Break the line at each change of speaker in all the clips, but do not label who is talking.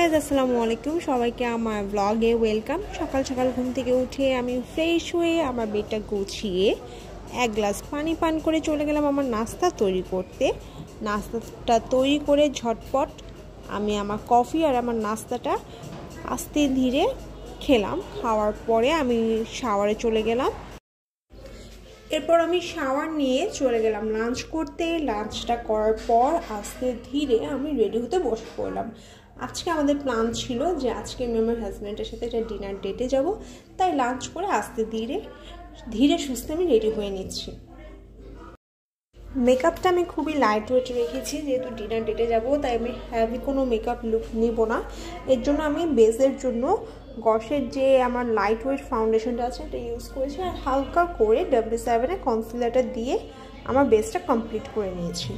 Guys, আসসালামু আলাইকুম। সবাইকে আমার ব্লগে ওয়েলকাম। সকাল সকাল ঘুম থেকে উঠে আমি ফ্রেশ হয়ে আমার বেডটা গুছিয়ে এক গ্লাস পানি পান করে চলে গেলাম আমার নাস্তা তৈরি করতে। নাস্তাটা তৈরি করে ঝটপট আমি আমার কফি আর আমার নাস্তাটা আস্তে ধীরে খেলাম। খাওয়ার পরে আমি শাওয়ারে চলে গেলাম। এরপর আমি শাওয়ার নিয়ে চলে গেলাম লাঞ্চ করতে। লাঞ্চটা করার পর আস্তে ধীরে আমি রেডি হতে বসে পড়লাম। আজকে আমাদের প্ল্যান ছিল যে আজকে আমি আমার হাজব্যান্ডের সাথে একটা ডিনার ডেটে যাব, তাই লাঞ্চ করে আস্তে ধীরে সুস্থে আমি রেডি হয়ে নিচ্ছি। মেকআপটা আমি খুবই লাইট ওয়েট রেখেছি, যেহেতু ডিনার ডেটে যাব তাই আমি হ্যাভি কোনো মেকআপ লুক নিব না। এর জন্য আমি বেসের জন্য গসের যে আমার লাইট ওয়েট ফাউন্ডেশনটা আছে এটা ইউজ করেছি, আর হালকা করে W7 কনসিলারটা দিয়ে আমার বেসটা কমপ্লিট করে নিয়েছি।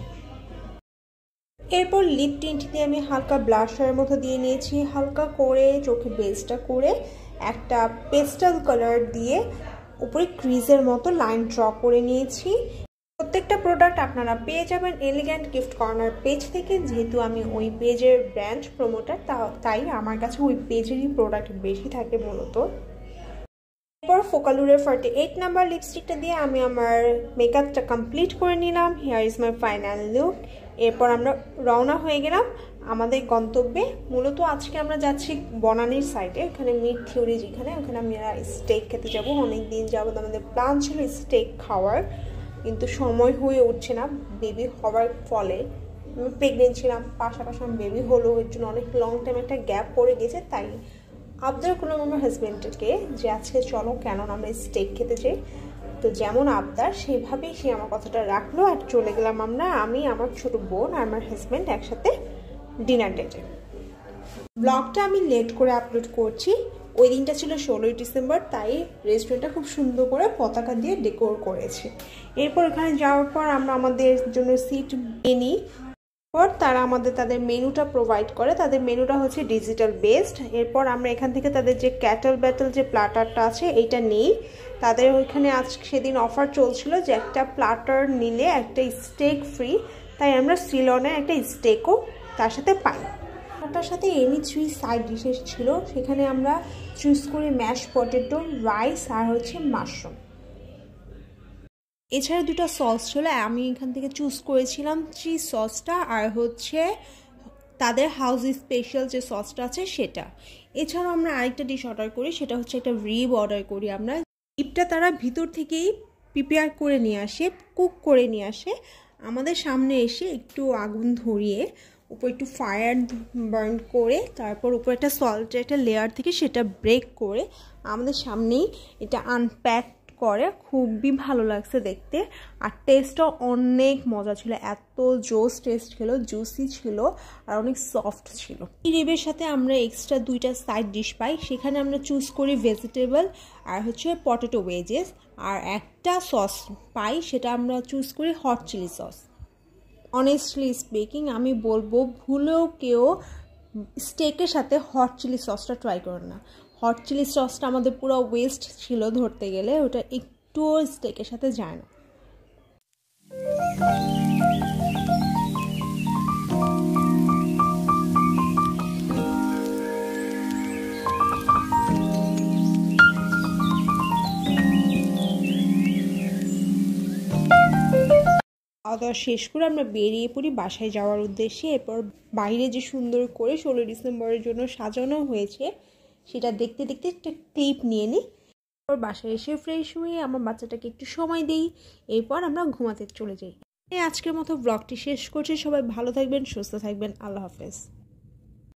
এরপর লিপ টিন্ট দিয়ে আমি হালকা ব্লাশারের মতো দিয়ে নিয়েছি। হালকা করে চোখে বেসটা করে একটা পেস্টাল কালার দিয়ে উপরে ক্রিজের মতো লাইন ড্র করে নিয়েছি। প্রত্যেকটা প্রোডাক্ট আপনারা পেয়ে যাবেন এলিগ্যান্ট গিফট কর্নার পেজ থেকে। যেহেতু আমি ওই পেজের ব্র্যান্ড প্রমোটার, তাই আমার কাছে ওই পেজেরই প্রোডাক্ট বেশি থাকে মূলত। এরপর ফোকালুরের 48 নাম্বার লিপস্টিকটা দিয়ে আমি আমার মেকআপটা কমপ্লিট করে নিলাম। Here is my final look. এরপর আমরা রওনা হয়ে গেলাম আমাদের গন্তব্যে। মূলত আজকে আমরা যাচ্ছি বনানীর সাইডে, ওখানে মিট থিওরি যেখানে, ওখানে আমরা স্টেক খেতে যাব। অনেক দিন যাবত আমাদের প্ল্যান ছিল স্টেক খাওয়ার, কিন্তু সময় হয়ে উঠছে না বেবি হওয়ার ফলে। আমি প্রেগনেন্ট ছিলাম, পাশাপাশি আমার বেবি হলো, এর জন্য অনেক লং টাইম একটা গ্যাপ পড়ে গেছে। তাই আবদার করলাম আমার হাজব্যান্ডকে যে আজকে চলো কেন আমরা স্টেক খেতে চাই। তো যেমন আবদার সেইভাবেই সে আমার কথাটা রাখলো, আর চলে গেলাম আমি আমার ছোট বোন আর আমার হাজব্যান্ড একসাথে ডিনার ডেটে। ব্লগটা আমি লেট করে আপলোড করছি। ওই দিনটা ছিল 16ই ডিসেম্বর, তাই রেস্টুরেন্টটা খুব সুন্দর করে পতাকা দিয়ে ডেকোর করেছে। এরপর এখানে যাওয়ার পর আমরা আমাদের জন্য সিট নিই। পর তারা তাদের মেনুটা প্রোভাইড করে। তাদের মেনুটা হচ্ছে ডিজিটাল বেসড। এরপর আমরা এখান থেকে তাদের যে ক্যাটল ব্যাটল যে প্ল্যাটারটা আছে এইটা নিই। তাদের ওইখানে সেদিন অফার চলছিল যে একটা প্ল্যাটার নিলে একটা স্টেক ফ্রি, তাই আমরা সিলনের একটা স্টেকও তার সাথে পাই। তার সাথে এমনি 3 সাইড ডিশেস ছিল, সেখানে আমরা চুজ করি ম্যাশ পটেটো, রাইস আর হচ্ছে মাশরুম। এছাড়া 2টা সস ছিল, আমি এখান থেকে চুজ করেছিলাম চিজ সসটা আর হচ্ছে তাদের হাউস স্পেশাল যে সসটা আছে সেটা। এছাড়াও আমরা আরেকটা ডিশ অর্ডার করি, সেটা হচ্ছে একটা রিব অর্ডার করি আমরা। রিবটা তারা ভিতর থেকেই প্রিপেয়ার করে নিয়ে আসে, কুক করে নিয়ে আসে আমাদের সামনে এসে একটু আগুন ধরিয়ে উপর একটু ফায়ার বার্ন করে তারপর উপর একটা সল্টের একটা লেয়ার থেকে সেটা ব্রেক করে আমাদের সামনেই এটা আনপ্যাক করে। খুবই ভালো লাগছে দেখতে, আর টেস্টও অনেক মজা ছিল। এত জোস টেস্ট ছিল, জুসি ছিল আর অনেক সফট ছিল। এই রিবের সাথে আমরা এক্সট্রা 2টা সাইড ডিশ পাই, সেখানে আমরা চুজ করি ভেজিটেবল আর হচ্ছে পটেটো ওয়েজেস, আর একটা সস পাই সেটা আমরা চুজ করি hot chilli sauce. Honestly speaking আমি বলবো ভুলেও কেউ স্টেকের সাথে হট চিলি সসটা ট্রাই করেন না। হট চিলি সসটা আমাদের পুরো ওয়েস্ট ছিল ধরতে গেলে, ওটা একটুও স্টেকের সাথে যায় না। খাওয়া শেষ করে আমরা বেরিয়ে পড়ি বাসায় যাওয়ার উদ্দেশ্যে। এরপর বাইরে যে সুন্দর করে 16 ডিসেম্বরের জন্য সাজানো হয়েছে সেটা দেখতে দেখতে একটা ক্লিপ নিয়ে নিই। এরপর বাসায় এসে ফ্রেশ হয়ে আমার বাচ্চাটাকে একটু সময় দিই, এরপর আমরা ঘুমাতে চলে যাই। আজকের মতো ব্লগটি শেষ করছি। সবাই ভালো থাকবেন, সুস্থ থাকবেন। আল্লাহ হাফেজ।